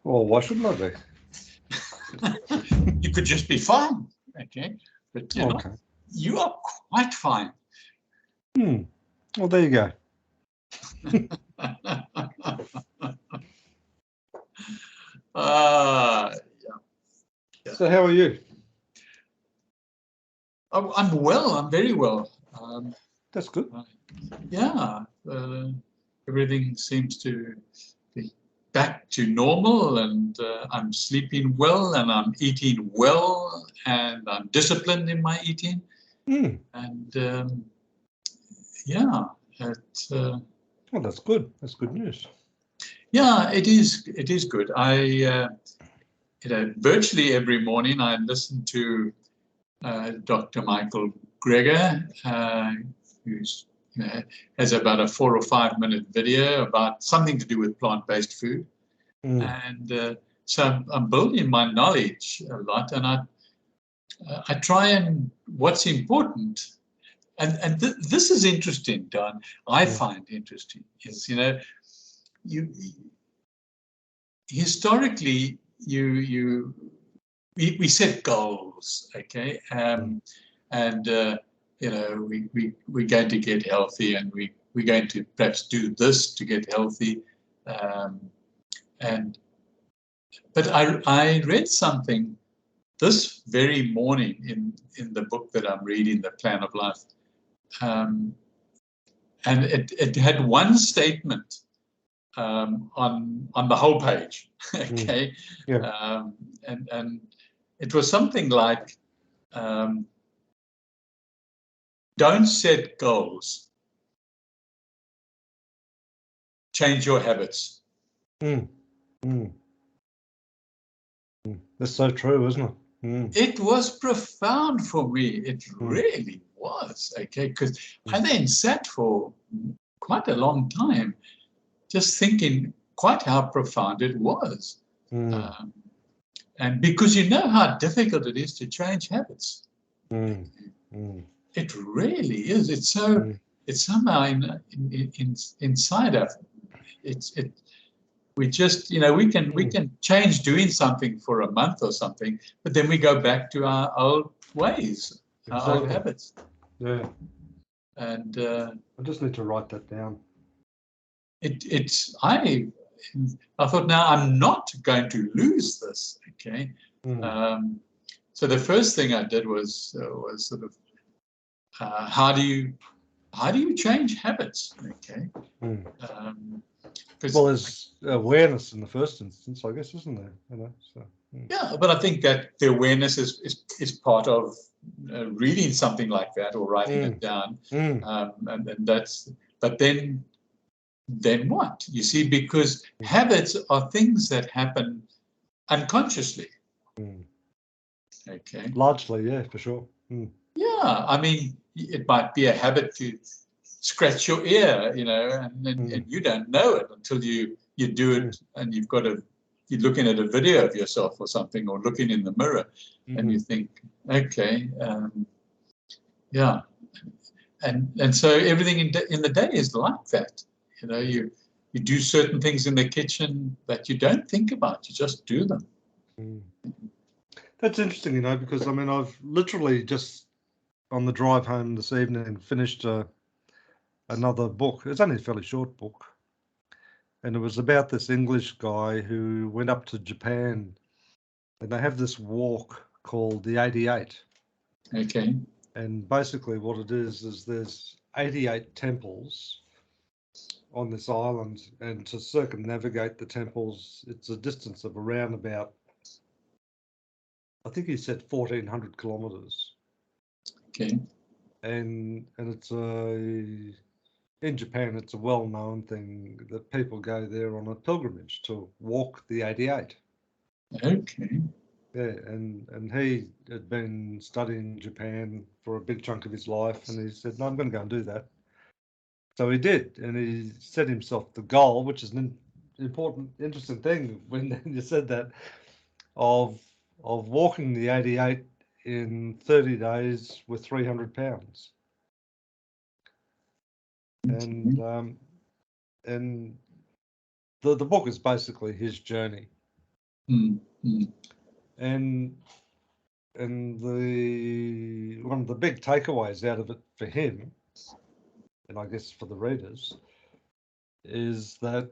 Well, why shouldn't I be? You could just be fine, okay? But you're not. Okay. You are quite fine. Well, there you go. Yeah. So how are you? I'm well. I'm very well. That's good. Yeah. Everything seems to be back to normal, and I'm sleeping well, and I'm eating well, and I'm disciplined in my eating. And yeah, Well, that's good. That's good news. yeah, it is. It is good. Virtually every morning I listen to Dr. Michael Greger, who's has about a 4 or 5 minute video about something to do with plant-based food, and so I'm building my knowledge a lot, and I try and what's important, and this is interesting, Don. I find interesting is you historically we set goals, okay, and we're going to get healthy, and we're going to perhaps do this to get healthy, but I read something this very morning in the book that I'm reading, The Plan of Life, and it had one statement on the whole page, okay, and it was something like, don't set goals, change your habits. That's so true, isn't it? It was profound for me. It really was, okay, because I then sat for quite a long time just thinking quite how profound it was. And because you know how difficult it is to change habits. It really is. It's so. It's somehow inside of it. We just we can change doing something for a month or something, but then we go back to our old ways, our old habits. Yeah. And I just need to write that down. I thought, now I'm not going to lose this, okay. So the first thing I did was sort of how do you change habits, okay. Well, there's awareness in the first instance, I guess, isn't there? So. Yeah, but I think that the awareness is part of reading something like that or writing it down, and that's. But then what? You see, because habits are things that happen unconsciously. Okay. Largely, yeah, for sure. Yeah, I mean, it might be a habit to scratch your ear, and you don't know it until you do it, and you're looking at a video of yourself or something, or looking in the mirror, and you think, okay, yeah, and so everything in the day is like that. You do certain things in the kitchen that you don't think about; you just do them. That's interesting, because I mean, I've literally just on the drive home this evening finished another book. It's only a fairly short book, and it was about this English guy who went up to Japan, and they have this walk called the 88. Okay. And basically what it is there's 88 temples on this island, and to circumnavigate the temples, it's a distance of around about, I think he said 1,400 kilometers. Okay. And it's in Japan, it's a well-known thing that people go there on a pilgrimage to walk the 88. Okay. Yeah, and he had been studying Japan for a big chunk of his life, and he said, no, I'm going to go and do that. So he did, and he set himself the goal, which is an important, interesting thing when you said that, of walking the 88 in 30 days with 300 pounds. And the book is basically his journey. mm, mm, And one of the big takeaways out of it for him, and I guess for the readers, is that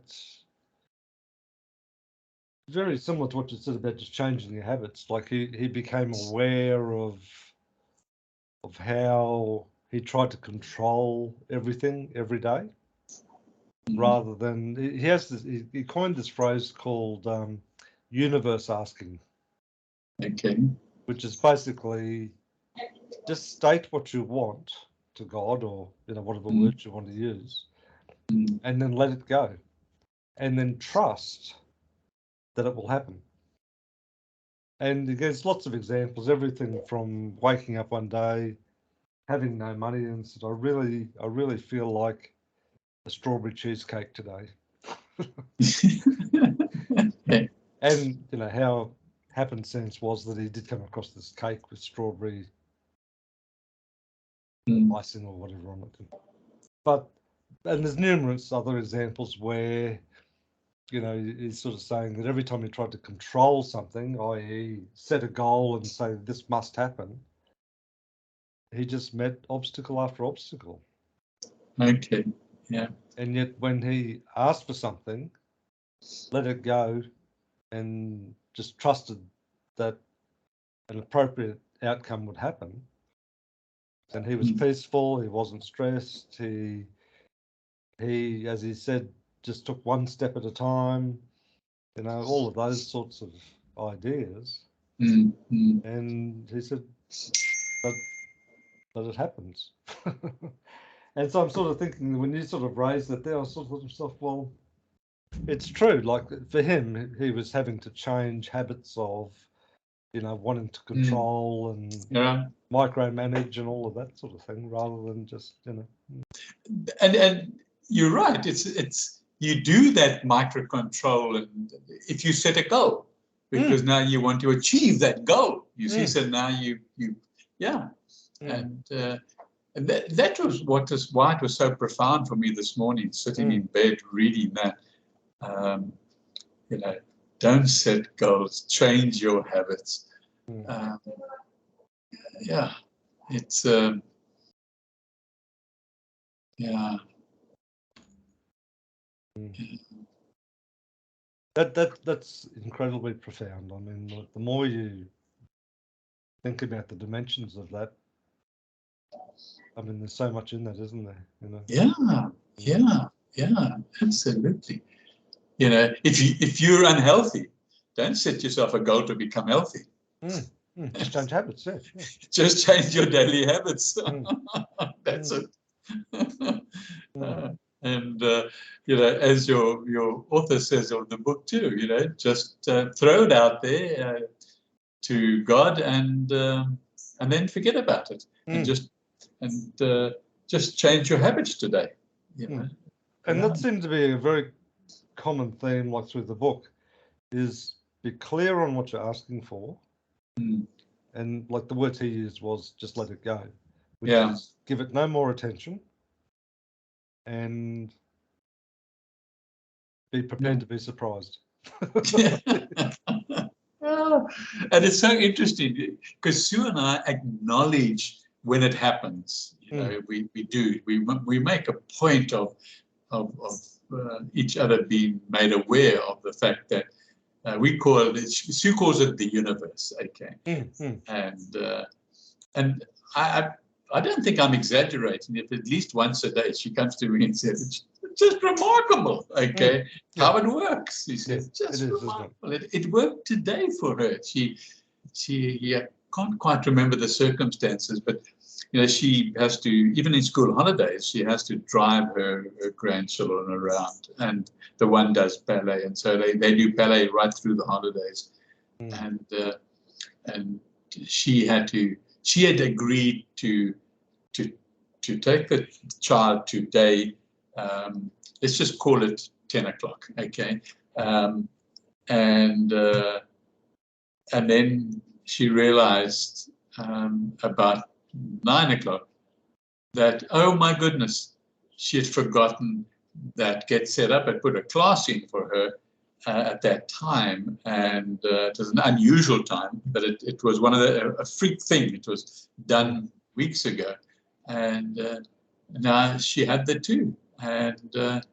very similar to what you said about just changing your habits. Like he became aware of how he tried to control everything every day, rather than he has this. He coined this phrase called universe asking, okay. which is basically just state what you want to God, or whatever Mm, words you want to use, mm, and then let it go, and then trust that it will happen. And there's lots of examples, everything from waking up one day, having no money, and said, I really feel like a strawberry cheesecake today. okay. And how happenstance was that he did come across this cake with strawberry Mm, icing or whatever on it. And there's numerous other examples where he's sort of saying that every time he tried to control something, i.e. set a goal and say this must happen, he just met obstacle after obstacle. okay. Yeah. And yet when he asked for something, let it go, and just trusted that an appropriate outcome would happen, then he was Mm, peaceful, he wasn't stressed, he, as he said, just took one step at a time, all of those sorts of ideas. mm, mm. And he said, but it happens. And so I'm sort of thinking, when you sort of raised it there, I was sort of thought to myself, well, it's true. Like for him, he was having to change habits of, wanting to control and Yeah. micromanage and all of that sort of thing, rather than just, And you're right. It's you do that microcontrol, and if you set a goal, because now you want to achieve that goal. You see, so now you yeah, and that was why it was so profound for me this morning, sitting in bed reading that. You know, don't set goals, change your habits. Yeah, it's yeah. That's incredibly profound. I mean, the more you think about the dimensions of that, I mean, there's so much in that, isn't there? Yeah, absolutely. If you're unhealthy, don't set yourself a goal to become healthy. Just change habits. Yeah. Just change your daily habits. That's it. And as your author says of the book too, just throw it out there to God, and then forget about it, and just change your habits today. And that seems to be a very common theme, like through the book, is be clear on what you're asking for. And like the words he used was just let it go, which is give it no more attention, and be prepared to be surprised. And it's so interesting because Sue and I acknowledge when it happens. We do. We make a point of each other being made aware of the fact that we call it. Sue calls it the universe. Okay, and I don't think I'm exaggerating. If at least once a day she comes to me and says, "It's just remarkable." Okay, how it works. She says, "Just remarkable." It worked today for her. She can't quite remember the circumstances, but she has to, even in school holidays, she has to drive her grandchildren around, and the one does ballet, and so they do ballet right through the holidays, and she had agreed to take the child today. Let's just call it 10 o'clock, okay? And then she realized about 9 o'clock that, oh my goodness, she had forgotten that Get Set Up had put a class in for her, at that time, and it was an unusual time, but it was one of a freak thing. It was done weeks ago, and now she had the two, and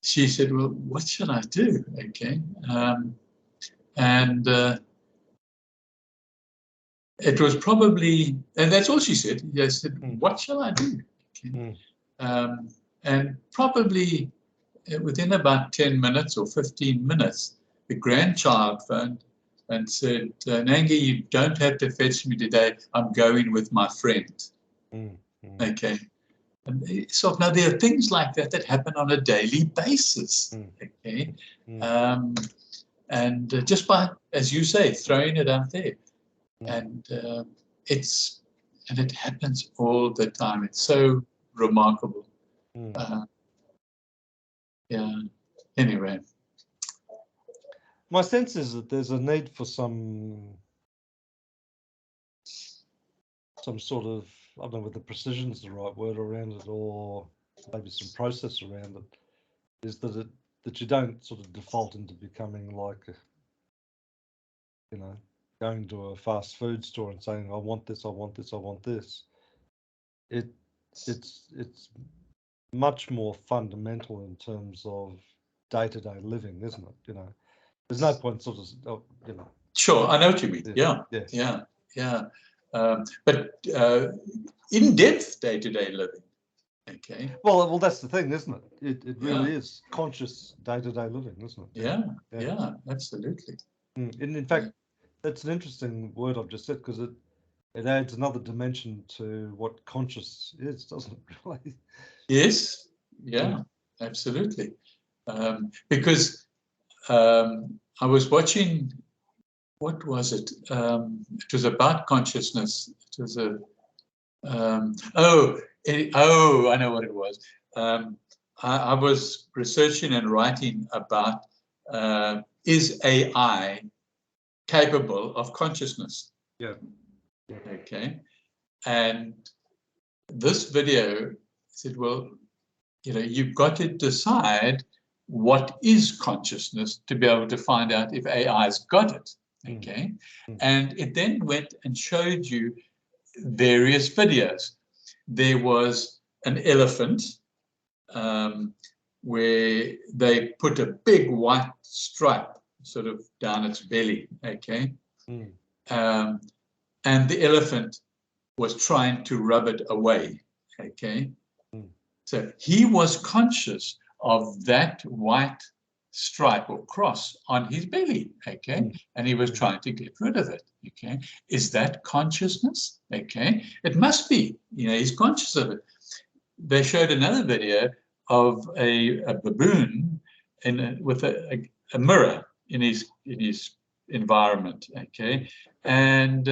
she said, "Well, what should I do?" Okay, and it was probably, and that's all she said. I said, "What shall I do?" Okay. And probably within about 10 minutes or 15 minutes, the grandchild phoned and said, "Nangi, you don't have to fetch me today. I'm going with my friend." Okay. And so now there are things like that that happen on a daily basis. Okay. And just by, as you say, throwing it out there. And it happens all the time. It's so remarkable. Yeah. Anyway. My sense is that there's a need for some sort of, I don't know whether precision is the right word around it, or maybe some process around it, is that you don't sort of default into becoming like, going to a fast food store and saying, "I want this, I want this, I want this." It's much more fundamental in terms of day-to-day living, isn't it? There's no point sort of, Sure, I know what you mean. Yeah. But in-depth day-to-day living. Okay. Well, that's the thing, isn't it? It really is conscious day-to-day living, isn't it? Yeah, absolutely. And in fact, that's an interesting word I've just said, because it adds another dimension to what conscious is, doesn't it, really? Yes, yeah, absolutely. Because I was watching, what was it? It was about consciousness. It was I know what it was. I was researching and writing about is AI capable of consciousness? Yeah. Okay. And this video said, well, you've got to decide what is consciousness to be able to find out if AI's got it. Okay. And it then went and showed you various videos. There was an elephant where they put a big white stripe sort of down its belly, okay? And the elephant was trying to rub it away, okay? So he was conscious of that white stripe or cross on his belly, okay? And he was trying to get rid of it, okay? Is that consciousness? Okay, it must be, he's conscious of it. They showed another video of a baboon with a mirror in his environment, okay? And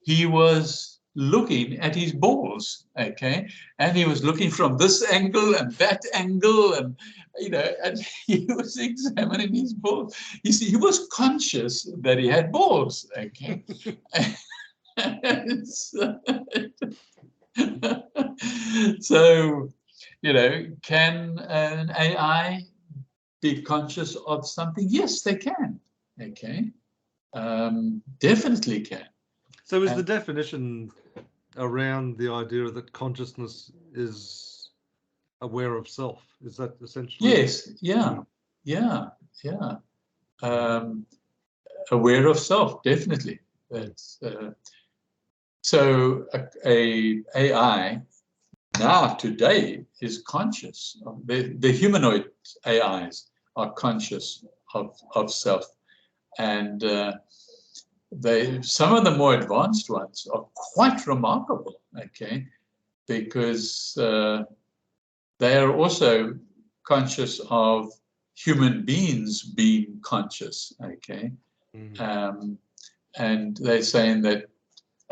he was looking at his balls, okay? And he was looking from this angle and that angle, and and he was examining his balls. You see, he was conscious that he had balls, okay? So, can an AI be conscious of something? Yes, they can. Okay, definitely can. So, is the definition around the idea that consciousness is aware of self? Is that essentially? Yes. Yeah. Aware of self, definitely. That's so a AI now today is conscious. The humanoid AIs are conscious of self, and some of the more advanced ones are quite remarkable. Okay, because they are also conscious of human beings being conscious. Okay, and they're saying that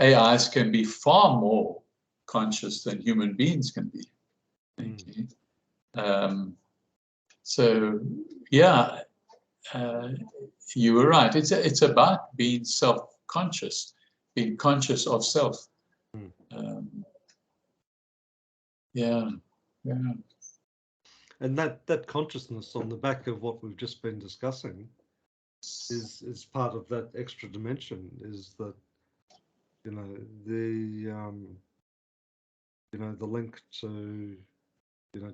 AIs can be far more conscious than human beings can be. Okay. So yeah, you were right. It's about being self-conscious, being conscious of self. Yeah. and that consciousness on the back of what we've just been discussing is part of that extra dimension. Is that, you know, the link to,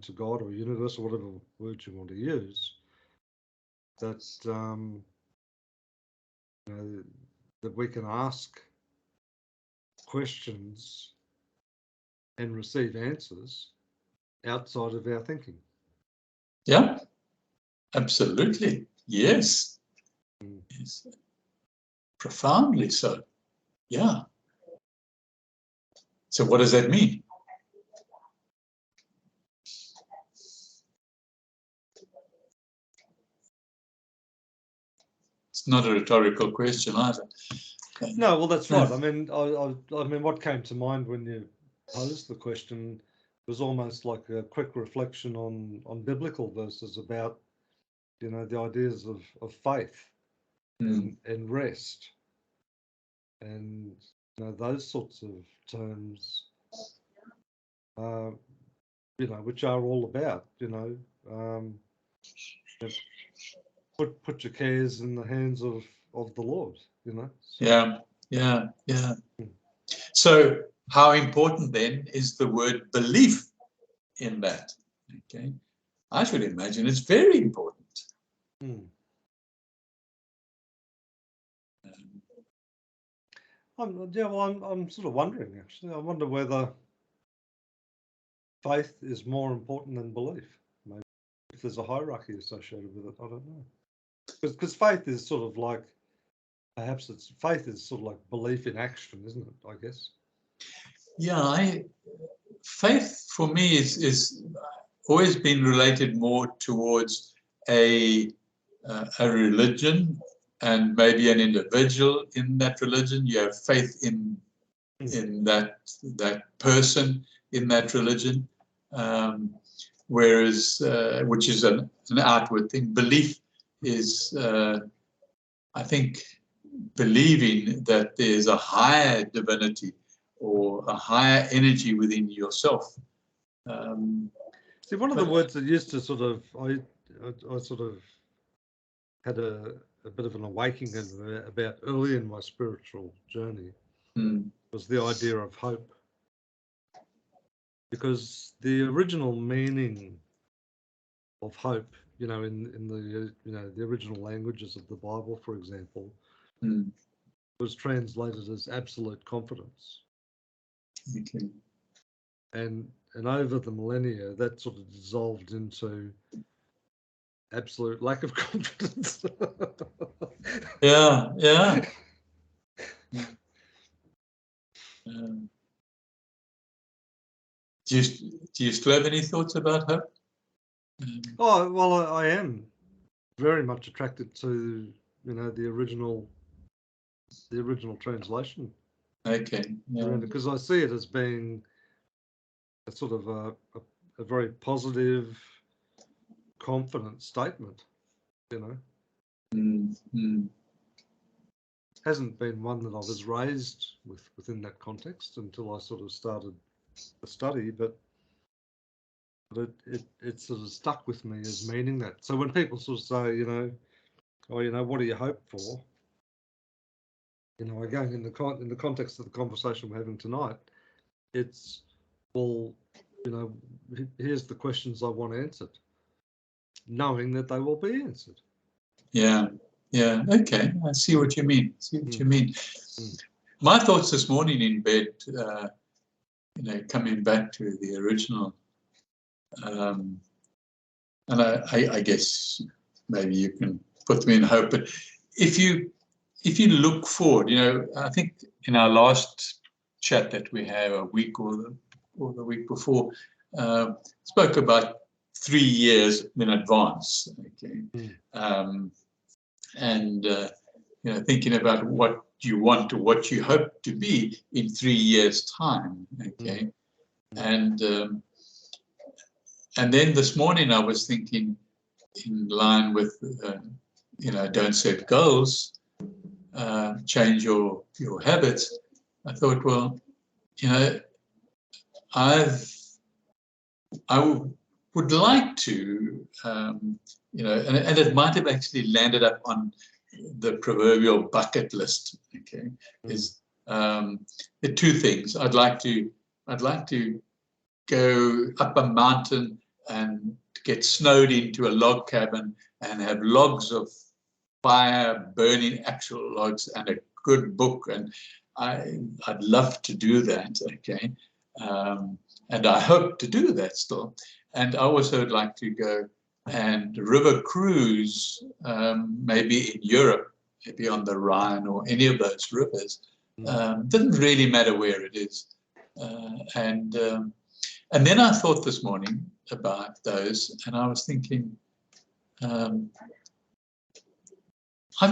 to God or universe or whatever word you want to use. That that we can ask questions and receive answers outside of our thinking. Yeah, absolutely. Yes. Yes. Profoundly so. Yeah. So what does that mean? It's not a rhetorical question either. No, well, that's No. right. I mean, I mean, what came to mind when you posed the question was almost like a quick reflection on biblical verses about, the ideas of faith and rest, and those sorts of terms, which are all about, put your cares in the hands of the Lord, So, Yeah. So how important then is the word belief in that? Okay. I should imagine it's very important. I'm sort of wondering, actually. I wonder whether faith is more important than belief. Maybe if there's a hierarchy associated with it, I don't know. Because faith is sort of like, perhaps faith is sort of like belief in action, isn't it? I guess. Yeah, faith for me is always been related more towards a religion and maybe an individual in that religion. You have faith in that person in that religion, whereas which is an outward thing. Belief is, I think, believing that there's a higher divinity or a higher energy within yourself. See, one of the words that used to sort of, I sort of had a bit of an awakening about early in my spiritual journey was the idea of hope. Because the original meaning of hope, in the the original languages of the Bible, for example, was translated as absolute confidence. Okay. And over the millennia, that sort of dissolved into absolute lack of confidence. Yeah. Do you still have any thoughts about hope? Oh, well, I am very much attracted to the original translation. Okay. Yeah. Because I see it as being a sort of a very positive, confident statement. Hasn't been one that I was raised within that context until I sort of started the study, but it sort of stuck with me as meaning that. So when people sort of say, what do you hope for? Again, in the context of the conversation we're having tonight, it's, well, here's the questions I want answered, knowing that they will be answered. Yeah. Okay, I see what you mean. My thoughts this morning in bed, coming back to the original, and I guess maybe you can put them in hope. But if you look forward, I think in our last chat that we had a week or the week before, spoke about 3 years in advance. Okay. And thinking about what you want or what you hope to be in 3 years' time. Okay. And then this morning I was thinking, in line with don't set goals, change your habits. I thought, well, I would like to, you know, and it might have actually landed up on the proverbial bucket list. Okay, is the two things. I'd like to go up a mountain and get snowed into a log cabin and have logs of fire burning, actual logs, and a good book. And I'd love to do that. Okay, and I hope to do that still. And I also would like to go and river cruise, maybe in Europe, maybe on the Rhine or any of those rivers. Doesn't really matter where it is. And then I thought this morning about those, and I was thinking, I've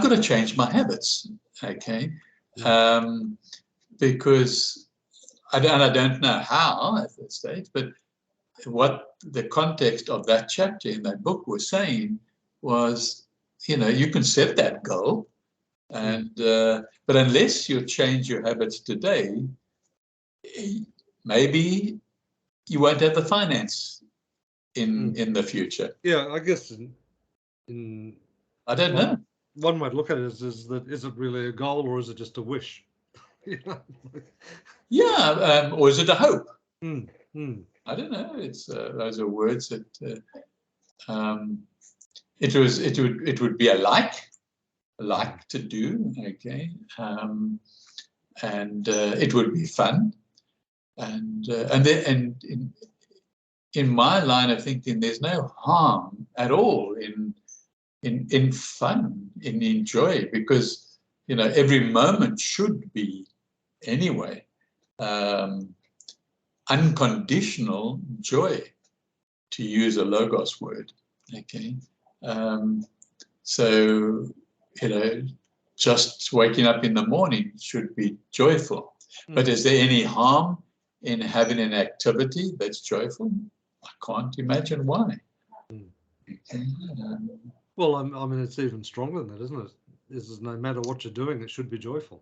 got to change my habits, okay? Because I don't know how at this stage, but what the context of that chapter in that book was saying was, you know, you can set that goal, and but unless you change your habits today, maybe you won't have the finance in the future. Yeah, I guess I don't know. One way to look at it is that, is it really a goal or is it just a wish? Yeah, or is it a hope? I don't know. It's those are words that it would be a like to do, okay, and it would be fun, and in my line of thinking, there's no harm at all in fun, in enjoy, because, you know, every moment should be anyway unconditional joy, to use a logos word. Okay, so, you know, just waking up in the morning should be joyful. But is there any harm in having an activity that's joyful? I can't imagine why. Okay. Well, I mean, it's even stronger than that, isn't it? Is no matter what you're doing, it should be joyful.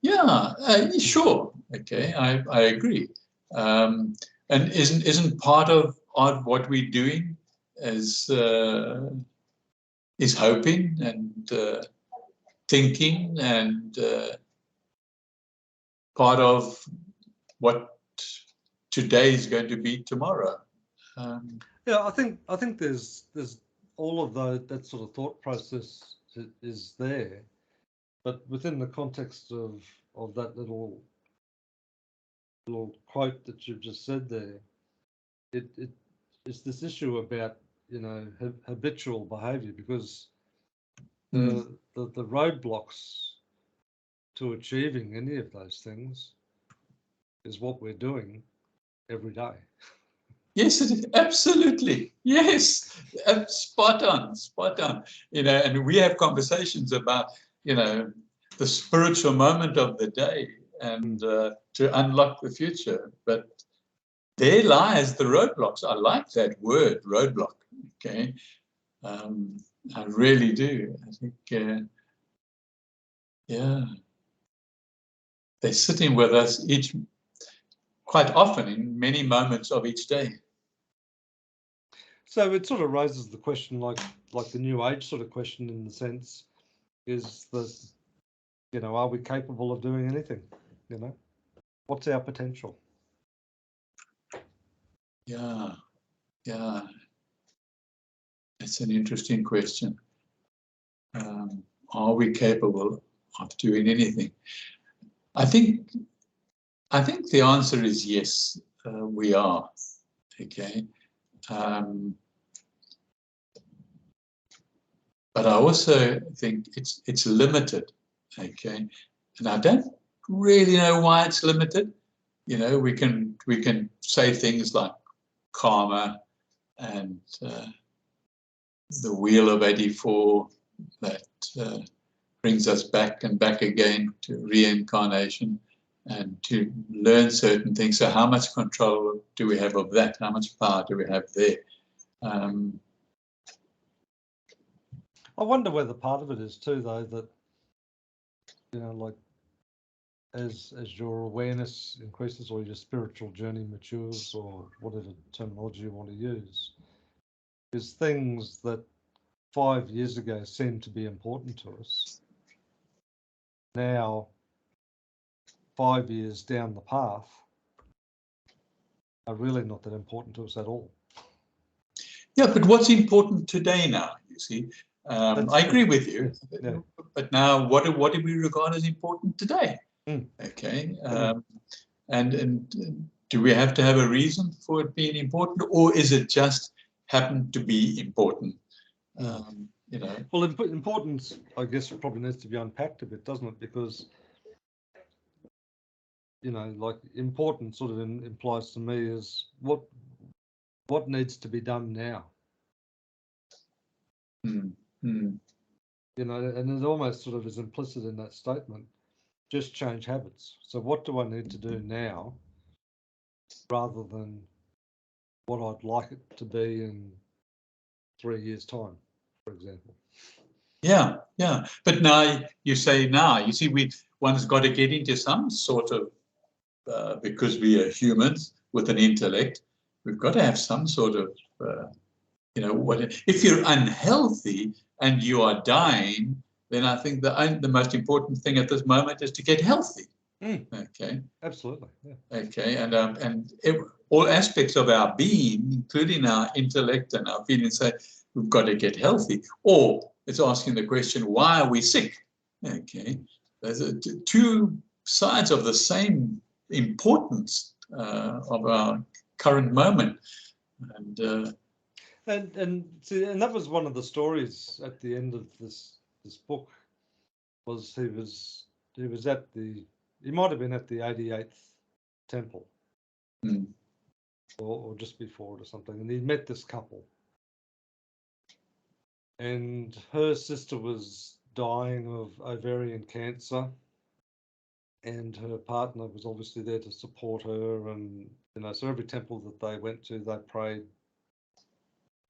Yeah, sure. Okay, I agree. And isn't part of what we're doing is hoping and thinking, and part of what today is going to be tomorrow. Yeah, I think there's all of that sort of thought process is there, but within the context of that little quote that you've just said there, it's this issue about, you know, habitual behaviour, because the roadblocks to achieving any of those things is what we're doing every day. Yes, it is. Absolutely. Yes, spot on. You know, and we have conversations about, you know, the spiritual moment of the day and to unlock the future. But there lies the roadblocks. I like that word, roadblock. Okay, I really do. I think, yeah, they're sitting with us quite often in many moments of each day. So it sort of raises the question, like the new age sort of question, in the sense, is that, you know, are we capable of doing anything? You know, what's our potential? Yeah. It's an interesting question. Are we capable of doing anything? I think the answer is yes, we are. Okay. But I also think it's limited. Okay. And I don't really know why it's limited. You know, we can say things like karma and the wheel of 84 that brings us back and back again to reincarnation and to learn certain things. So how much control do we have of that? How much power do we have there? I wonder whether part of it is too, though, that, you know, like as your awareness increases or your spiritual journey matures, or whatever terminology you want to use, is things that 5 years ago seemed to be important to us. Now, 5 years down the path, are really not that important to us at all. Yeah, but what's important today now, you see? I agree with you. Yes. Yeah. But now, what do we regard as important today? Mm. Okay. And do we have to have a reason for it being important, or is it just happened to be important? You know. Well, importance, I guess, probably needs to be unpacked a bit, doesn't it? Because, you know, like important sort of implies to me is what needs to be done now. You know, and it almost sort of is implicit in that statement. Just change habits. So what do I need to do now, rather than what I'd like it to be in 3 years' time, for example? Yeah, yeah. But now you say you see, one's got to get into some sort of, because we are humans with an intellect, we've got to have some sort of, you know, if you're unhealthy and you are dying, then I think the most important thing at this moment is to get healthy. Okay. Absolutely. Yeah. Okay, and all aspects of our being, including our intellect and our feelings, say we've got to get healthy. Or it's asking the question, why are we sick? Okay, there's two sides of the same importance of our current moment, and see, and that was one of the stories at the end of this book. Was he was at he might have been at the 88th temple, or just before it or something, and he met this couple, and her sister was dying of ovarian cancer, and her partner was obviously there to support her, and you know, so every temple that they went to, they prayed,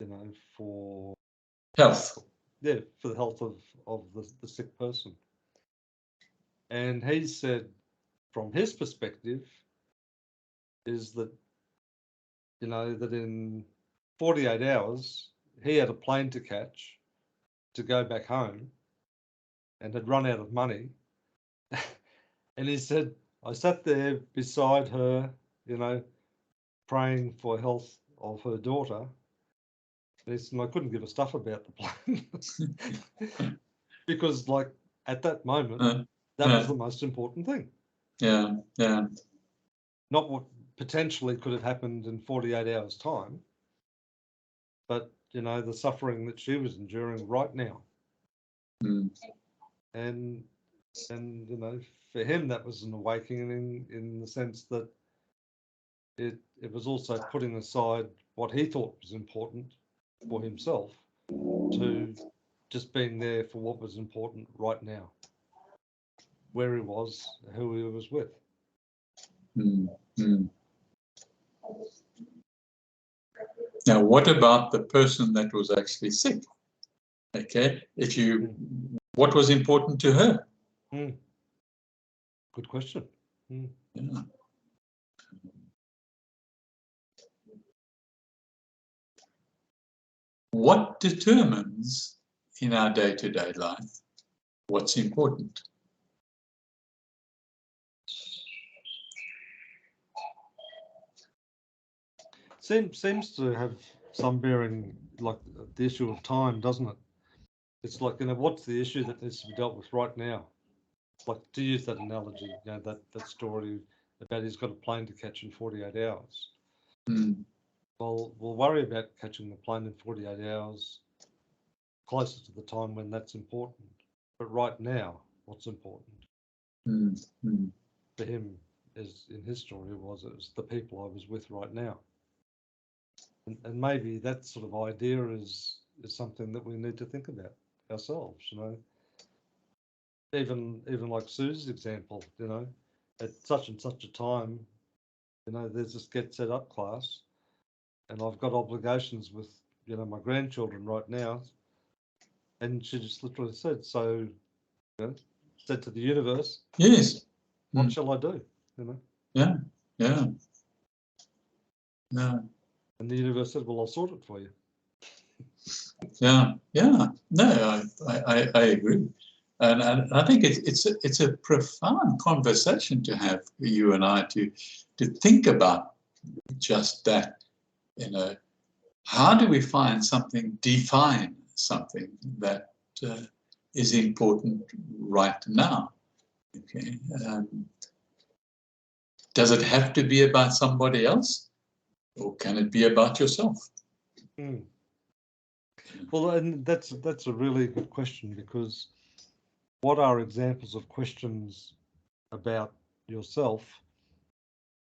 you know, for health. Yeah, for the health of the sick person. And he said, from his perspective, is that, you know, that in 48 hours, he had a plane to catch to go back home and had run out of money. And he said, I sat there beside her, you know, praying for health of her daughter. And he said, I couldn't give a stuff about the plane. Because, like, at that moment, that was the most important thing. Yeah, yeah. Not what potentially could have happened in 48 hours' time, but, you know, the suffering that she was enduring right now. And you know, for him, that was an awakening in the sense that it was also putting aside what he thought was important for himself to just being there for what was important right now, where he was, who he was with. Now, what about the person that was actually sick? Okay, what was important to her? Good question. Yeah. What determines in our day-to-day life what's important? Seems to have some bearing, like the issue of time, doesn't it? It's like, you know, what's the issue that needs to be dealt with right now? Like, to use that analogy, you know, that story about he's got a plane to catch in 48 hours. Well, we'll worry about catching the plane in 48 hours closer to the time when that's important. But right now, what's important? For him, as in his story, it was the people I was with right now. And maybe that sort of idea is something that we need to think about ourselves, you know. Even like Sue's example, you know, at such and such a time, you know, there's this Get Set Up class, and I've got obligations with, you know, my grandchildren right now. And she just literally said, so, you know, said to the universe, yes, What shall I do? You know? Yeah, yeah, yeah, And the universe said, well, I'll sort it for you. yeah, yeah. No, I agree. And I think it's a profound conversation to have, you and I, to think about just that. You know, how do we define something that is important right now? Okay. Does it have to be about somebody else, or can it be about yourself? Mm. Well, and that's a really good question, because what are examples of questions about yourself?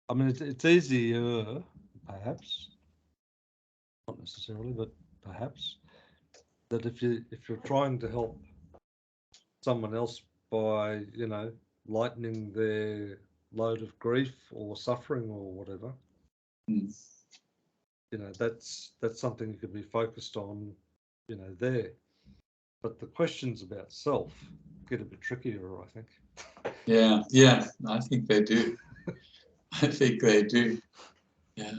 I mean, it's easier, perhaps, not necessarily, but perhaps, that if you're trying to help someone else by, you know, lightening their load of grief or suffering or whatever, Mm. you know, that's something you could be focused on, you know, there. But the questions about self get a bit trickier, I think. Yeah, yeah, I think they do. I think they do. Yeah.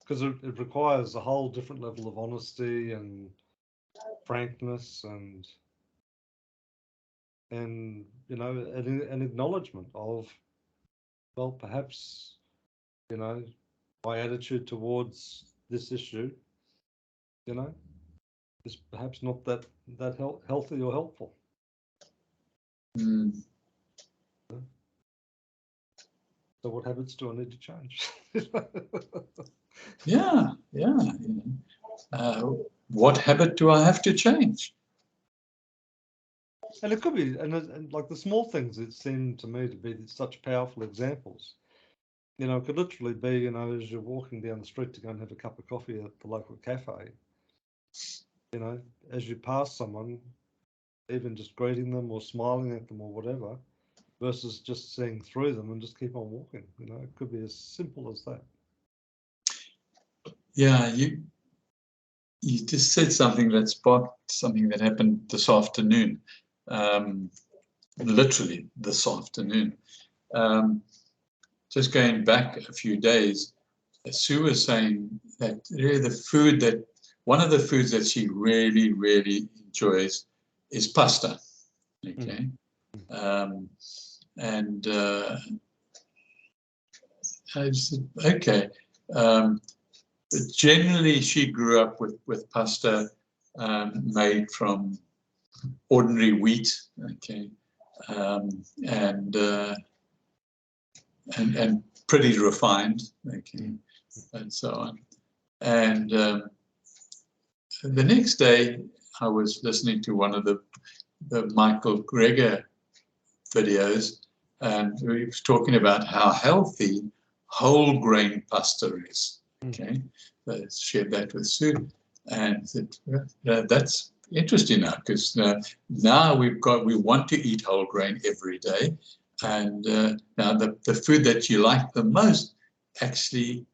Because it requires a whole different level of honesty and frankness and you know, an acknowledgement of, well, perhaps, you know, my attitude towards this issue, you know, is perhaps not that healthy or helpful. Mm. So what habits do I need to change? Yeah, yeah. What habit do I have to change? And it could be, and like the small things that seem to me to be such powerful examples. You know, it could literally be, you know, as you're walking down the street to go and have a cup of coffee at the local cafe, you know, as you pass someone, even just greeting them or smiling at them or whatever, versus just seeing through them and just keep on walking. You know, it could be as simple as that. Yeah, you just said something that sparked something that happened this afternoon, literally this afternoon. Just going back a few days, Sue was saying that really one of the foods that she really, really enjoys is pasta. Okay. And I said, okay. But generally, she grew up with pasta made from ordinary wheat, okay, and pretty refined, okay, and so on. And the next day, I was listening to one of the Michael Greger videos, and he was talking about how healthy whole grain pasta is. Okay, I shared that with Sue, and said, that's interesting now, because now we want to eat whole grain every day, and now the food that you like the most actually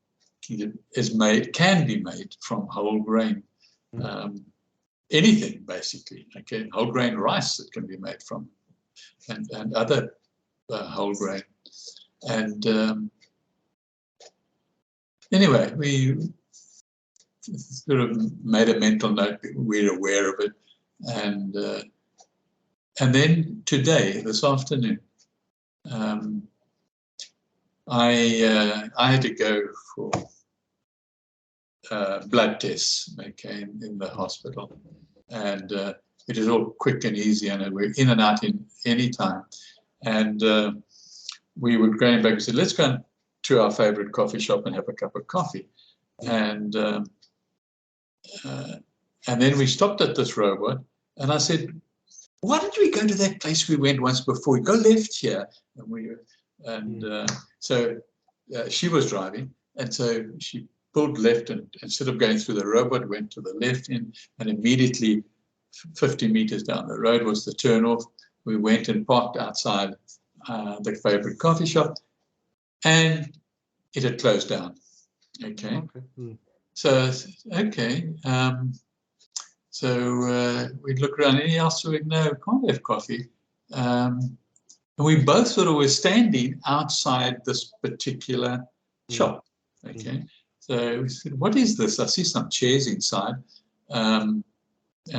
can be made from whole grain. Anything basically, okay, whole grain rice that can be made from, and other whole grain. And anyway, we sort of made a mental note, we're aware of it. And then today, this afternoon, I had to go for blood tests, okay, in the hospital. And it is all quick and easy, and we're in and out in any time. And we were going back and said, let's go to our favorite coffee shop and have a cup of coffee. And then we stopped at this robot, and I said, why did we go to that place we went once before? We go left here. And so she was driving, and so she pulled left, and instead of going through the robot, went to the left, and immediately 50 meters down the road was the turnoff. We went and parked outside the favorite coffee shop, and it had closed down. Okay. So, okay. So we look around. Any else we know? Can't have coffee. And we both sort of were standing outside this particular shop. Okay. So we said, what is this? I see some chairs inside. And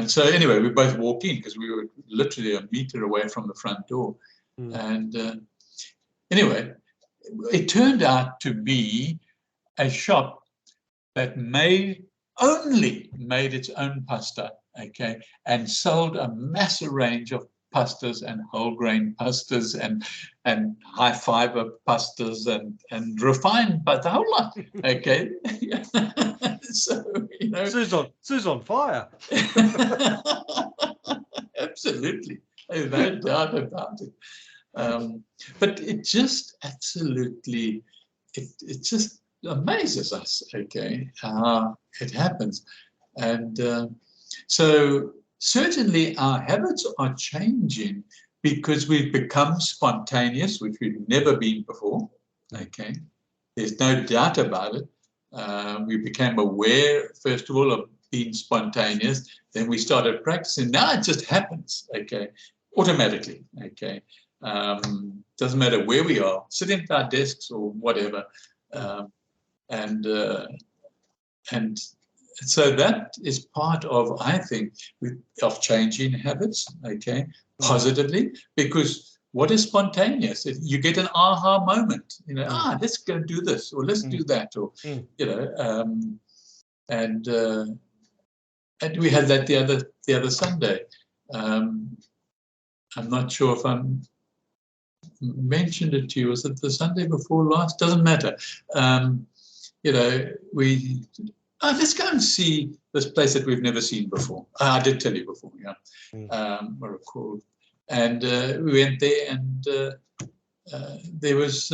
so anyway, we both walked in because we were literally a meter away from the front door. And anyway, it turned out to be a shop that only made its own pasta, okay, and sold a massive range of pastas and whole grain pastas and high fiber pastas and refined, but the whole lot, okay. So you know, Sue's on fire. Absolutely, there's no doubt about it. But it just absolutely, it just amazes us, okay, how it happens. And so certainly our habits are changing because we've become spontaneous, which we've never been before, okay. There's no doubt about it. We became aware, first of all, of being spontaneous. Then we started practicing. Now it just happens, okay, automatically, okay. Doesn't matter where we are, sitting at our desks or whatever. And so that is part of, I think, of changing habits, okay, positively, because what is spontaneous? You get an aha moment, you know, let's go do this, or let's do that, or, you know, and we had that the other Sunday. I'm not sure if I mentioned it to you. Was it the Sunday before last? Doesn't matter. You know, let's go and see this place that we've never seen before. I did tell you before, yeah. I recall. And we went there, and there was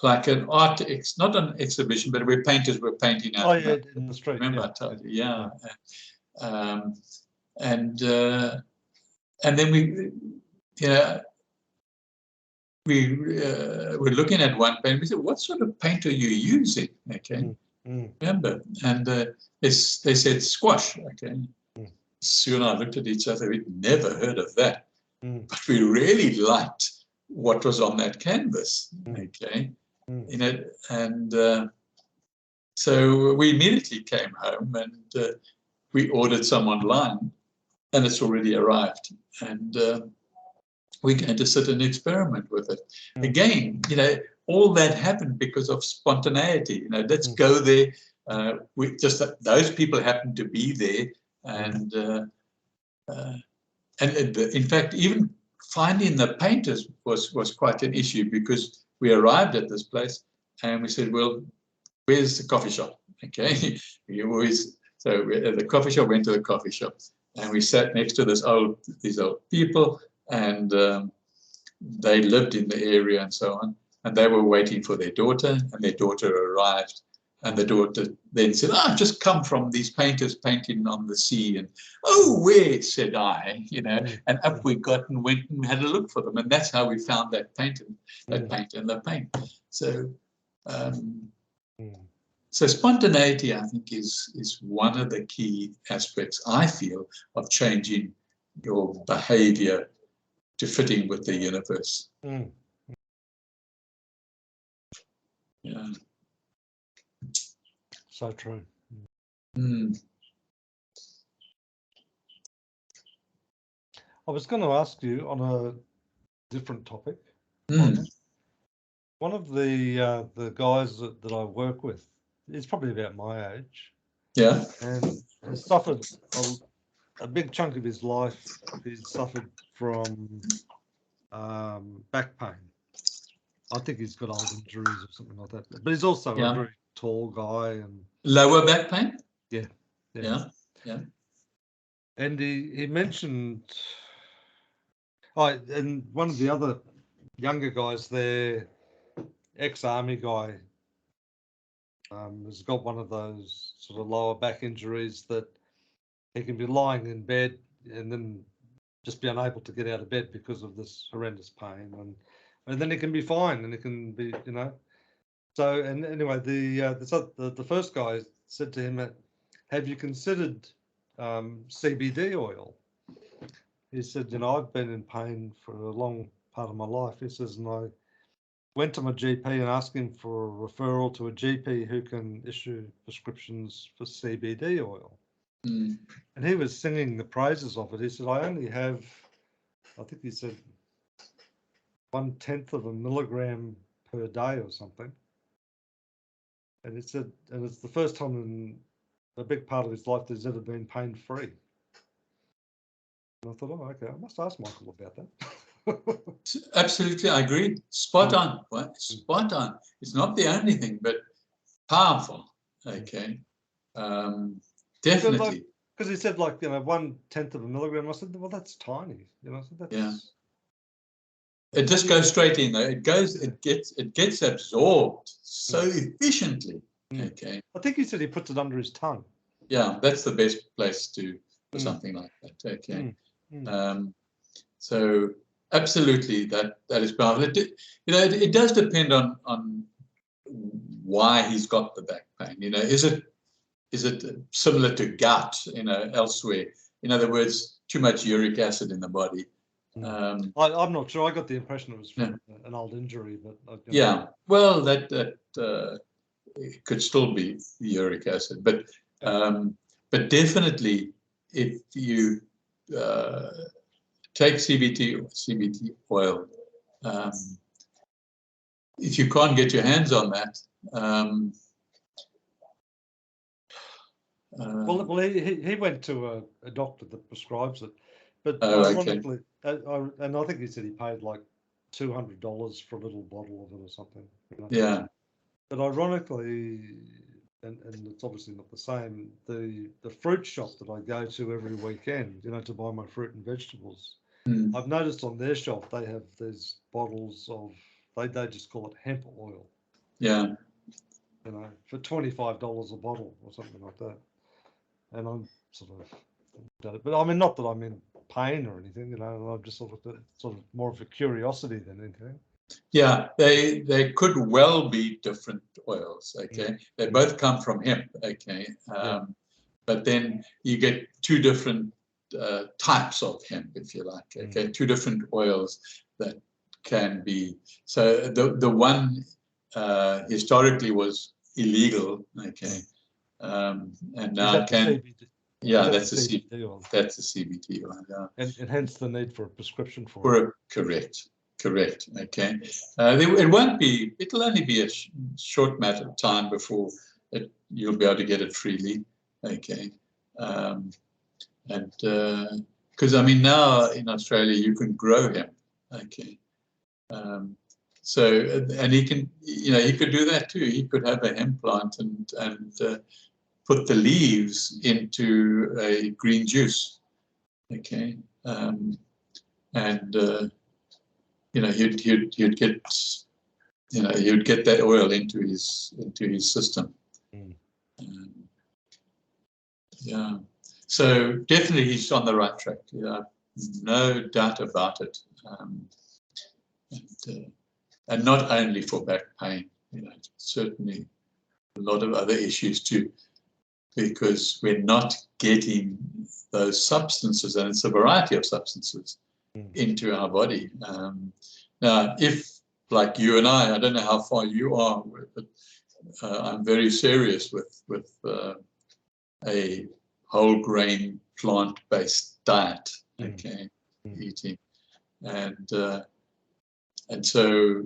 like an art, not an exhibition, but where painters were painting out. Oh, yeah, in the street. Remember, I told you, yeah. And then we, you know, we were looking at one paint. We said, "What sort of paint are you using?" Okay, remember? And they said squash. Okay, Sue and I looked at each other. We'd never heard of that, but we really liked what was on that canvas. Okay, you know, and so we immediately came home and we ordered some online, and it's already arrived. And we're going to sit and experiment with it. Again, you know, all that happened because of spontaneity. You know, let's go there. We just those people happened to be there, and in fact, even finding the painters was quite an issue, because we arrived at this place and we said, "Well, where's the coffee shop?" Okay, the coffee shop, went to the coffee shop, and we sat next to these old people. And they lived in the area and so on. And they were waiting for their daughter, and their daughter arrived. And the daughter then said, "I've just come from these painters painting on the sea." And, "Oh, where?" said I, you know, and up we got and went and had a look for them. And that's how we found that painter, and the paint. So, so spontaneity, I think, is one of the key aspects, I feel, of changing your behavior to fitting with the universe. Yeah. So true. I was going to ask you on a different topic. One of the guys that I work with is probably about my age. Yeah. And has suffered a big chunk of his life. He's suffered from back pain. I think he's got old injuries or something like that. But he's also a very tall guy. And lower back pain? Yeah. And he mentioned, and one of the other younger guys there, ex-army guy, has got one of those sort of lower back injuries that he can be lying in bed and then just be unable to get out of bed because of this horrendous pain, and then it can be fine, and it can be, you know. So, and anyway, the first guy said to him, "Have you considered CBD oil?" he said, you know, I've been in pain for a long part of my life. He says, and I went to my GP and asked him for a referral to a GP who can issue prescriptions for CBD oil. Mm. And he was singing the praises of it. He said, I only have, I think he said 1/10 of a milligram per day or something. And he said, and it's the first time in a big part of his life there's ever been pain free. And I thought, oh, okay, I must ask Michael about that. Absolutely, I agree. Spot on. Right? Spot on. It's not the only thing, but powerful. Okay. Definitely. Because he said, like, you know, 1/10 of a milligram. I said, well, that's tiny. You know, I said, that's. Yeah. It just goes straight in though. It gets absorbed so efficiently. Okay. I think he said he puts it under his tongue. Yeah, that's the best place for something like that. Okay. So absolutely, that is powerful. It does depend on why he's got the back pain. You know, is it similar to gout? You know, elsewhere. In other words, too much uric acid in the body. I'm not sure. I got the impression it was from an old injury, but yeah. Well, that it could still be uric acid, but definitely if you take CBT oil, if you can't get your hands on that. Well, he went to a doctor that prescribes it, but ironically, and I think he said he paid like $200 for a little bottle of it or something. You know? Yeah. But ironically, and it's obviously not the same. The fruit shop that I go to every weekend, you know, to buy my fruit and vegetables, I've noticed on their shelf they have these bottles of they just call it hemp oil. Yeah. You know, for $25 a bottle or something like that. And I'm sort of, but I mean, not that I'm in pain or anything, you know. I'm just sort of more of a curiosity than anything. Yeah, they could well be different oils. Okay, they both come from hemp. Okay, but then you get two different types of hemp, if you like. Okay, two different oils that can be. So the one historically was illegal. Okay. And now it can. Yeah, that's a CBT one. That's a CBT one. Yeah. And hence the need for a prescription for it. Correct. Okay. It won't be. It'll only be a short matter of time before you'll be able to get it freely. Okay. And because I mean now in Australia you can grow hemp. Okay. So and he can, you know, he could do that too. He could have a hemp plant and put the leaves into a green juice, okay, and you know he'd get, you know, he'd get that oil into his system. Yeah, so definitely he's on the right track. Yeah, no doubt about it. And not only for back pain, you know, certainly a lot of other issues too, because we're not getting those substances, and it's a variety of substances, into our body. Now, if, like you and I don't know how far you are, but I'm very serious with a whole grain plant-based diet, okay, eating, and so,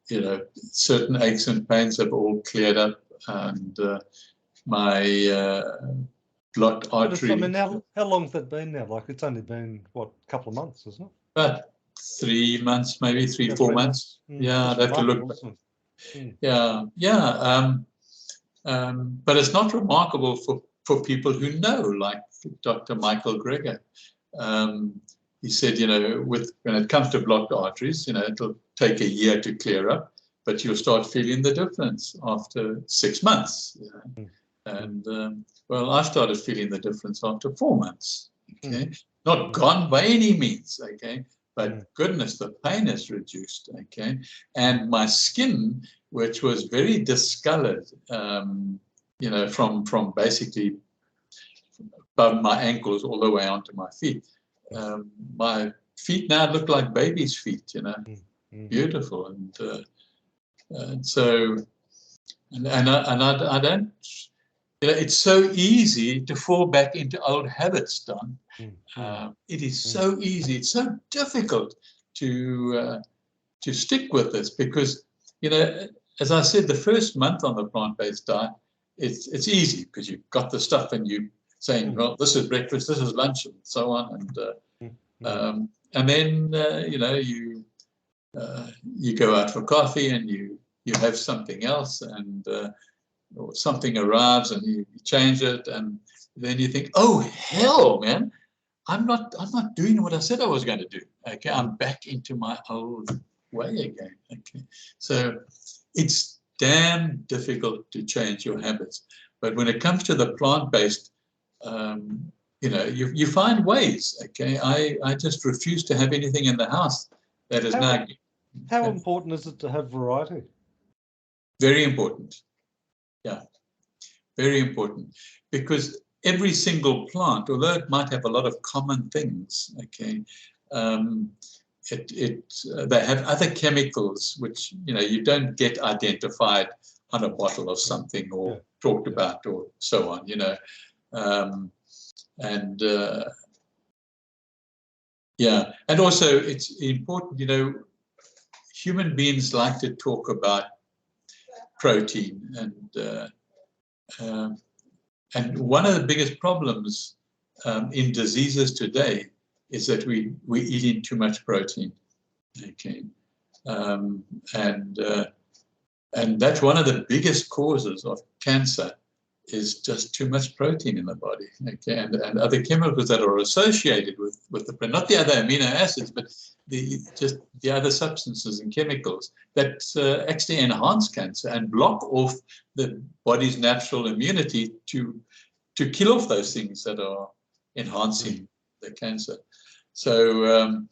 you know, certain aches and pains have all cleared up, and my blocked artery. I mean, how long has that been now? Like, it's only been, what, a couple of months, isn't it? About 3 months, maybe 4 months. Yeah, I'd have to look. Yeah. But it's not remarkable for people who know, like Dr. Michael Greger. He said, you know, when it comes to blocked arteries, you know, it'll take a year to clear up, but you'll start feeling the difference after 6 months. You know? And well, I started feeling the difference after 4 months. Okay, not gone by any means. Okay, but goodness, the pain is reduced. Okay, and my skin, which was very discolored, you know, from basically above my ankles all the way onto my feet, My feet now look like baby's feet, you know, beautiful. And so, I don't, you know, it's so easy to fall back into old habits, Don. It is so easy. It's so difficult to stick with this because, you know, as I said, the first month on the plant-based diet, it's easy because you've got the stuff and you saying, well, this is breakfast, this is lunch, and so on, and then you know, you go out for coffee and you have something else, and or something arrives and you change it, and then you think, oh hell, man, I'm not doing what I said I was going to do. Okay, I'm back into my old way again. Okay, so it's damn difficult to change your habits, but when it comes to the plant-based, you know, you find ways. Okay, I just refuse to have anything in the house that is now. How important is it to have variety? Very important. Yeah, very important, because every single plant, although it might have a lot of common things, okay, they have other chemicals which, you know, you don't get identified on a bottle of something or talked about or so on, you know, yeah, and also it's important, you know, human beings like to talk about protein, and one of the biggest problems in diseases today is that we eat in too much protein. Okay, and that's one of the biggest causes of cancer, is just too much protein in the body. Okay, and other chemicals that are associated with the, not the other amino acids, but just the other substances and chemicals that actually enhance cancer and block off the body's natural immunity to kill off those things that are enhancing the cancer. So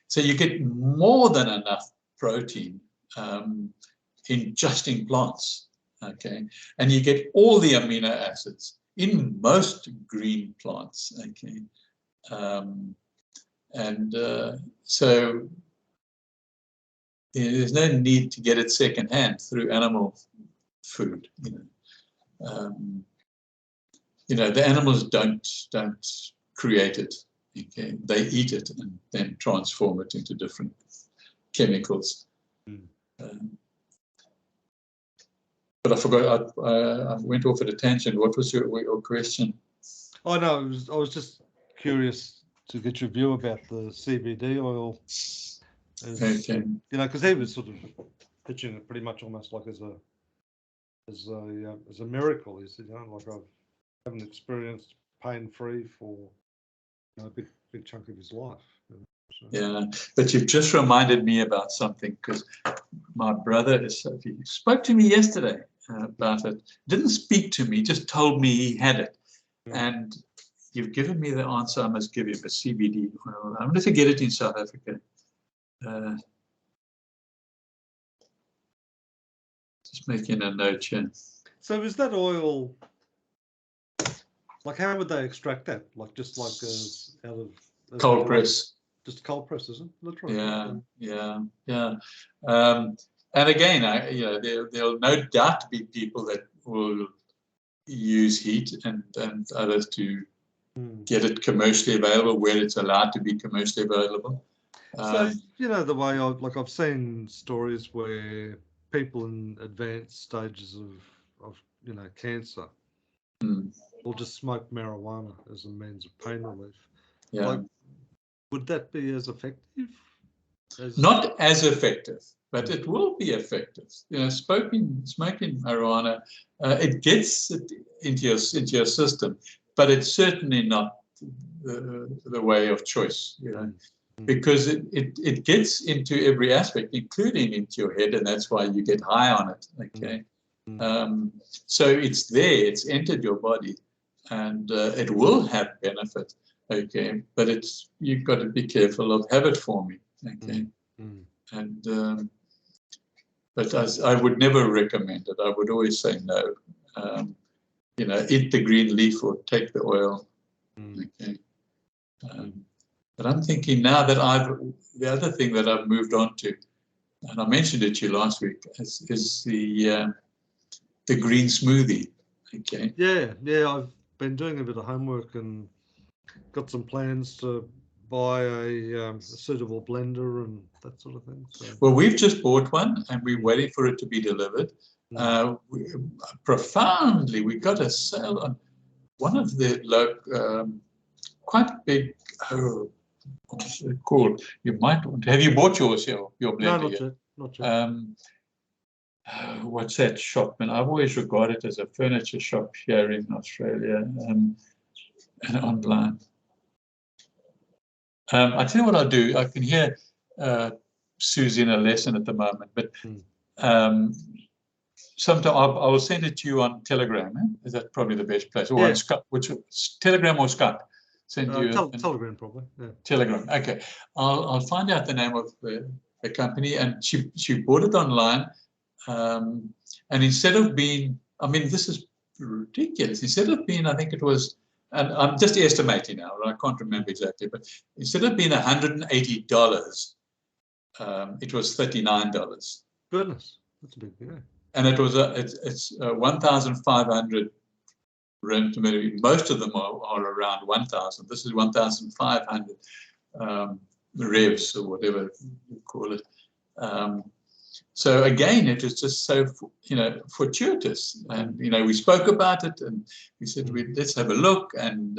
so you get more than enough protein in plants, okay, and you get all the amino acids in most green plants, okay, so there's no need to get it secondhand through animal food. You know, the animals don't create it. Okay, they eat it and then transform it into different chemicals. But I forgot. I went off at a tangent. What was your question? Oh no, I was just curious to get your view about the CBD oil. Okay. You know, because he was sort of pitching it pretty much almost like as a miracle. He said, you know, like I haven't experienced pain-free for, you know, a big chunk of his life. So. Yeah, but you've just reminded me about something, because my brother he spoke to me yesterday about it. Didn't speak to me, just told me he had it. And you've given me the answer I must give you, the CBD oil. I'm going to get it in South Africa. Just making a note here. So is that oil, like how would they extract that? Like just like out of cold press. Just cold press, isn't it? Literally. Yeah. And again, you know, there'll no doubt be people that will use heat and others to get it commercially available where it's allowed to be commercially available. So, you know, the way I've seen stories where people in advanced stages of you know, cancer will just smoke marijuana as a means of pain relief. Yeah. Like, would that be as effective? Not as effective, but it will be effective. You know, smoking marijuana, it gets it into your system, but it's certainly not the way of choice. You know, because it gets into every aspect, including into your head, and that's why you get high on it. Okay, so it's there, it's entered your body, and it will have benefit. Okay, but you've got to be careful of habit forming. Okay. And but I would never recommend it. I would always say no. You know, eat the green leaf or take the oil. Okay. But I'm thinking now that the other thing that I've moved on to, and I mentioned it to you last week, is the green smoothie. Okay. Yeah, I've been doing a bit of homework and got some plans to buy a suitable blender and that sort of thing. So. Well, we've just bought one and we're waiting for it to be delivered. Profoundly, we got a sale on one of the quite big. What's it called? You might have you bought your blender? No, not yet. Not yet. What's that shop? And I've always regarded it as a furniture shop here in Australia and online. I tell you what I'll do. I can hear Susie in a lesson at the moment, but sometime I will send it to you on Telegram. Is that probably the best place? Or on Skype, which Telegram or Skype? Send you Telegram probably. Yeah. Telegram. Okay, I'll find out the name of the company, and she bought it online. And instead of being, I mean, this is ridiculous. Instead of being, I think it was, and I'm just estimating now, right? I can't remember exactly, but instead of being $180, it was $39. Goodness, that's a big deal. And it was it's 1,500 rand. Most of them are around 1,000. This is 1,500 revs or whatever you call it. So again, it was just so fortuitous, and we spoke about it, and we said let's have a look, and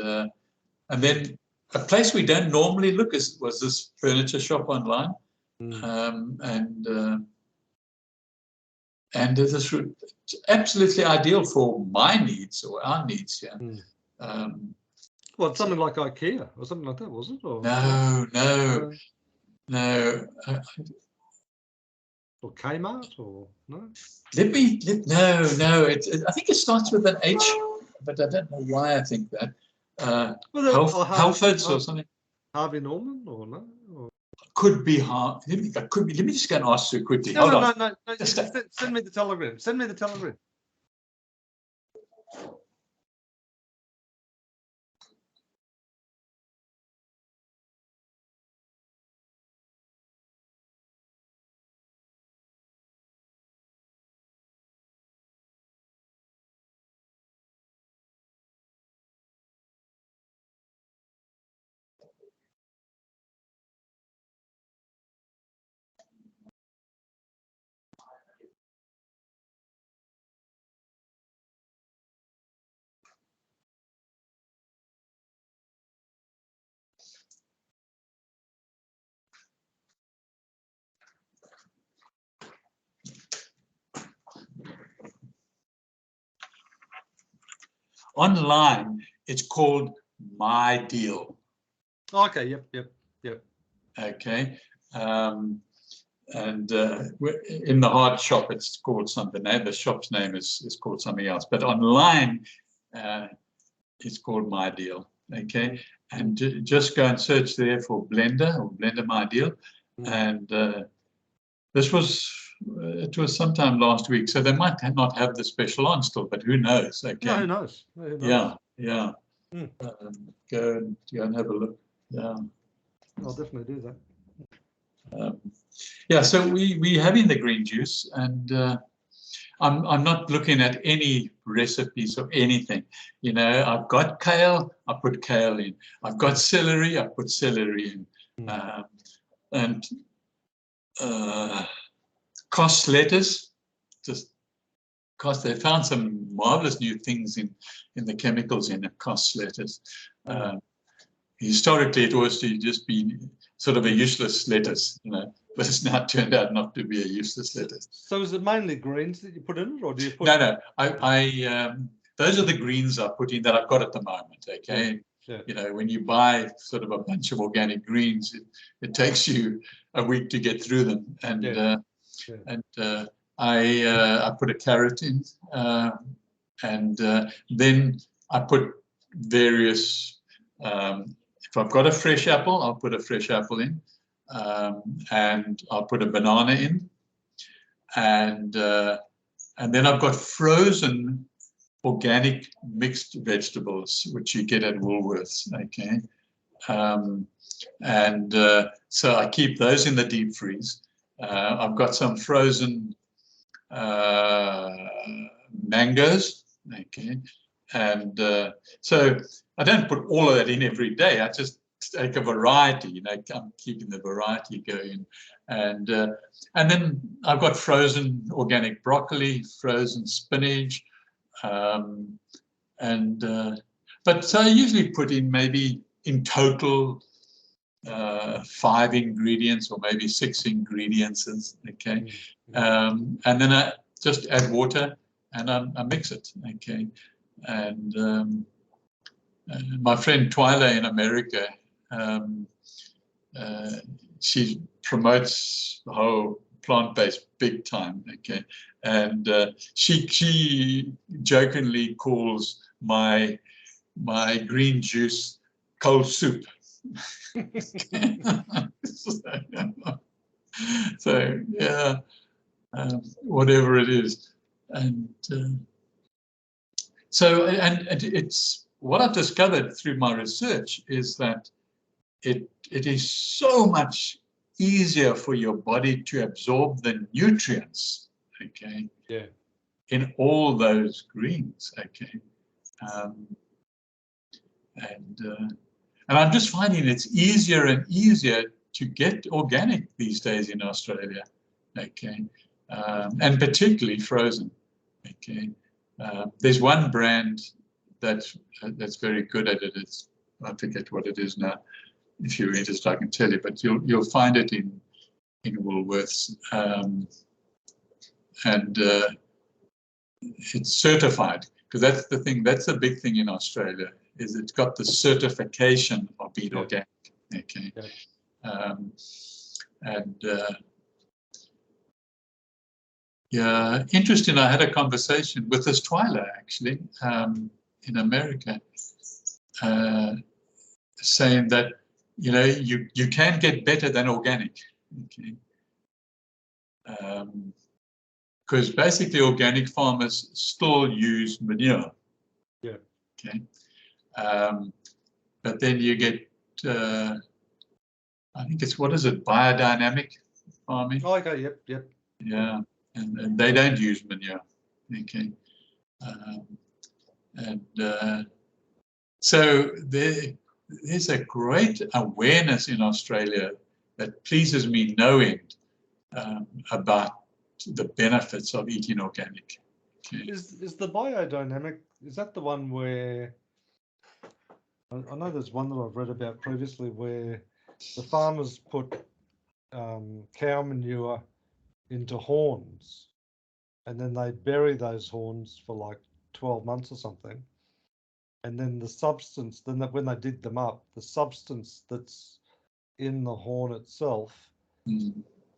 then a place we don't normally look was this furniture shop online, and it is absolutely ideal for my needs or our needs. Yeah. Well, something like IKEA or something like that, was it? Or no. Or Kmart or no? No. I think it starts with an H, but I don't know why I think that. Halfords or something. Harvey Norman or no? Or... Could be hard. Let me just go and ask you quickly. No. Send me the telegram. Send me the telegram. Online, it's called My Deal. Okay. Yep. Okay. And in the hard shop, it's called something. The shop's name is called something else. But online, it's called My Deal. Okay. And just go and search there for Blender or Blender My Deal. And it was sometime last week, so they might not have the special on still, but who knows? Okay. Yeah, who knows? Yeah. Go and have a look. Yeah. I'll definitely do that. So we're having the green juice, and I'm not looking at any recipes or anything. I've got kale, I put kale in. I've got celery, I put celery in. And cost lettuce, just because they found some marvelous new things in the chemicals in the cost lettuce. Historically, it was to just be sort of a useless lettuce, but it's now turned out not to be a useless lettuce. So is it mainly greens that you put in it, or do you put? No. I those are the greens I put in that I've got at the moment. Okay. Yeah. When you buy sort of a bunch of organic greens, it takes you a week to get through them, and I put a carrot in, and then I put various. If I've got a fresh apple, I'll put a fresh apple in, and I'll put a banana in, and then I've got frozen organic mixed vegetables, which you get at Woolworths. Okay, And so I keep those in the deep freeze. I've got some frozen mangoes, okay, and so I don't put all of that in every day. I just take a variety, you know, I'm keeping the variety going, and then I've got frozen organic broccoli, frozen spinach, but so I usually put in maybe in total 5 ingredients or maybe 6 ingredients, okay, and then I just add water and I mix it, okay, and my friend Twyla in America, she promotes the whole plant-based big time, okay, and she jokingly calls my green juice cold soup. So yeah, whatever it is, and so it's what I've discovered through my research is that it is so much easier for your body to absorb the nutrients, okay, yeah, in all those greens, okay, and I'm just finding it's easier and easier to get organic these days in Australia, okay, and particularly frozen, okay. There's one brand that's very good at it. I forget what it is now. If you're interested, I can tell you, but you'll find it in Woolworths, and it's certified, because that's the thing. That's the big thing in Australia, is it's got the certification of being organic. Okay, yeah, interesting. I had a conversation with this Twyla actually in America, saying that, you know, you can get better than organic, okay, because basically organic farmers still use manure. Yeah. Okay. But then you get, I think it's, what is it, biodynamic farming? Oh, okay. Yep. Yeah, and they don't use manure. Okay. So there's a great awareness in Australia that pleases me no end about the benefits of eating organic. Okay. Is the biodynamic, is that the one where, I know there's one that I've read about previously where the farmers put cow manure into horns and then they bury those horns for like 12 months or something. And then the substance, then when they dig them up, the substance that's in the horn itself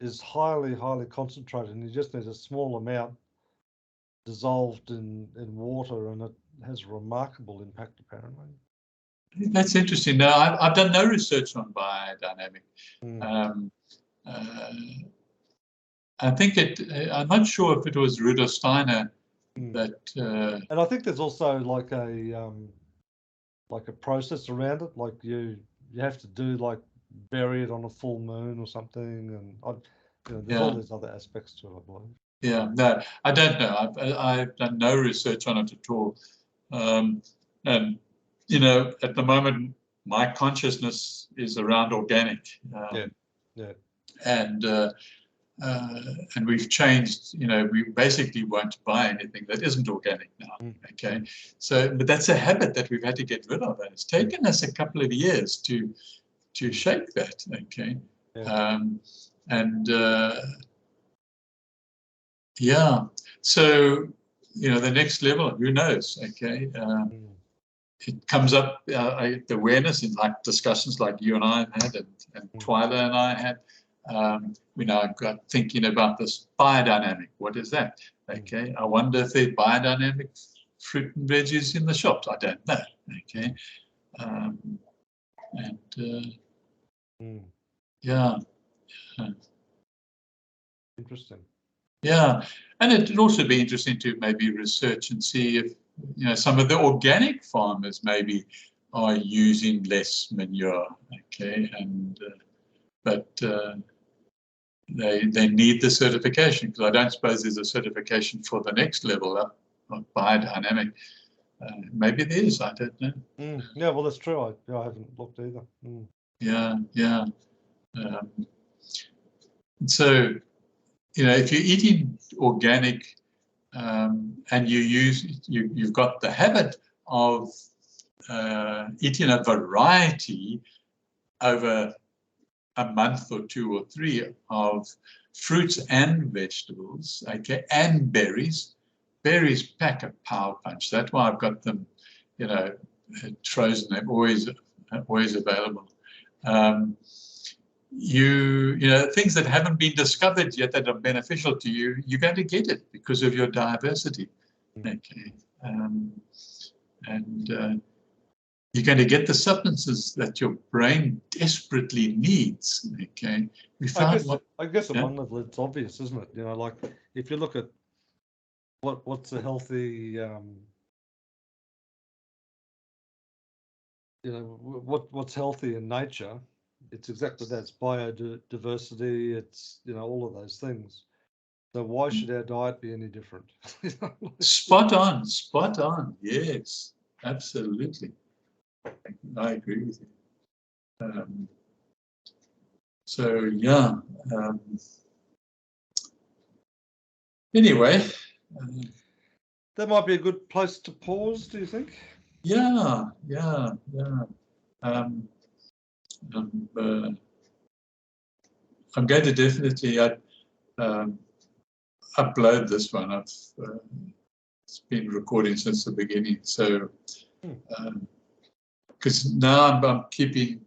is highly, highly concentrated, and you just need a small amount dissolved in water, and it has remarkable impact apparently. That's interesting. No, I've done no research on biodynamic. I think I'm not sure if it was Rudolf Steiner that. And I think there's also like a process around it. Like you have to do like bury it on a full moon or something, and there's all these other aspects to it, I believe. Yeah, no, I don't know. I've done no research on it at all. And you know, at the moment, my consciousness is around organic. And we've changed. You know, we basically won't buy anything that isn't organic now. Okay, so but that's a habit that we've had to get rid of, and it's taken us a couple of years to shake that. Okay, yeah. So, you know, the next level, who knows? Okay. It comes up, the awareness in like discussions like you and I have had, and Twyla and I had. We now got thinking about this biodynamic. What is that? Okay. I wonder if there's biodynamic fruit and veggies in the shops. I don't know. Okay. Yeah. Interesting. Yeah, and it'd also be interesting to maybe research and see if, you know, some of the organic farmers maybe are using less manure, okay, and but they need the certification, because I don't suppose there's a certification for the next level up of biodynamic. Maybe there is, I don't know. Yeah, well, that's true. I haven't looked either. Yeah, yeah. So, you know, if you're eating organic and you've got the habit of eating a variety over a month or 2 or 3 of fruits and vegetables, okay, and berries. Berries pack a power punch. That's why I've got them, you know, frozen. They're always available. You know, things that haven't been discovered yet that are beneficial to you, you're going to get it because of your diversity. Okay, you're going to get the substances that your brain desperately needs. Okay, we found I guess at one level it's obvious, isn't it? You know, like if you look at what's a healthy, you know, what's healthy in nature, it's exactly that. It's biodiversity. It's, you know, all of those things. So why should our diet be any different? Spot on, spot on. Yes, absolutely. I agree with you. So yeah. Anyway, that might be a good place to pause. Do you think? Yeah, yeah, yeah. I'm going to definitely upload this one. It's been recording since the beginning, so because now I'm keeping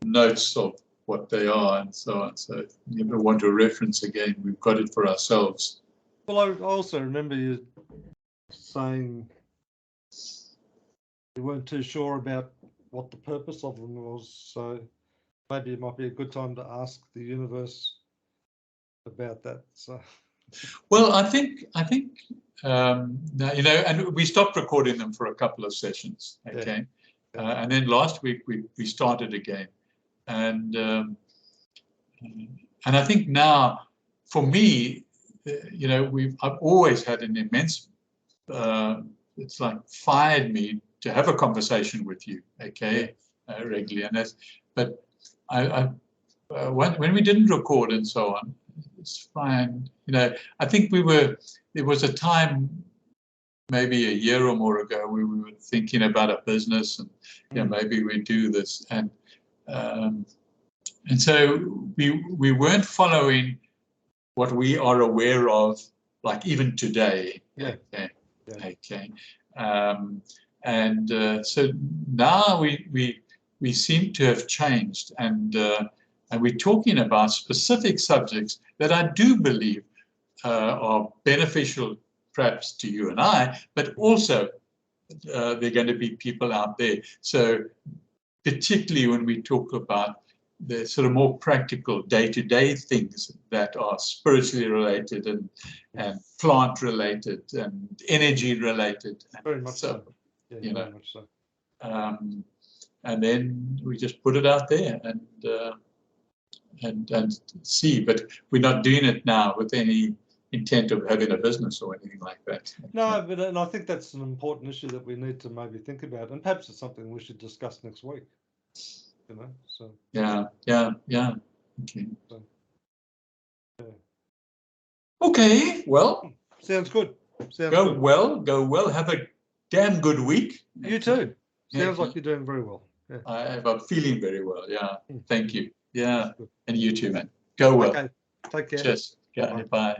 notes of what they are and so on. So if you ever want to reference again, we've got it for ourselves. Well, I also remember you saying you weren't too sure about what the purpose of them was, so maybe it might be a good time to ask the universe about that. So, well, I think now, you know, and we stopped recording them for a couple of sessions, okay, and then last week we started again, and I think now, for me, you know, I've always had an immense, it's like fired me to have a conversation with you, okay, regularly, and that's, but when we didn't record and so on, it's fine. You know, I think there was a time, maybe a year or more ago, where we were thinking about a business and, you know, maybe we do this. And so we weren't following what we are aware of, like even today. Yeah. Okay. Yeah. Okay. So now we seem to have changed, and we're talking about specific subjects that I do believe are beneficial, perhaps to you and I, but also there are going to be people out there. So particularly when we talk about the sort of more practical day-to-day things that are spiritually related and plant related and energy related. Very much so. Yeah, you know, very much so. And then we just put it out there and see, but we're not doing it now with any intent of having a business or anything like that. No, but and I think that's an important issue that we need to maybe think about, and perhaps it's something we should discuss next week. You know, so yeah. Okay. So, yeah. Okay. Well, sounds good. Sounds go good. Go well. Have a damn good week. You too. Sounds like you're doing very well. Yeah. I'm feeling very well. Yeah. Thank you. Yeah. And you too, man. Go well. Okay. Take care. Cheers. Yeah. Bye.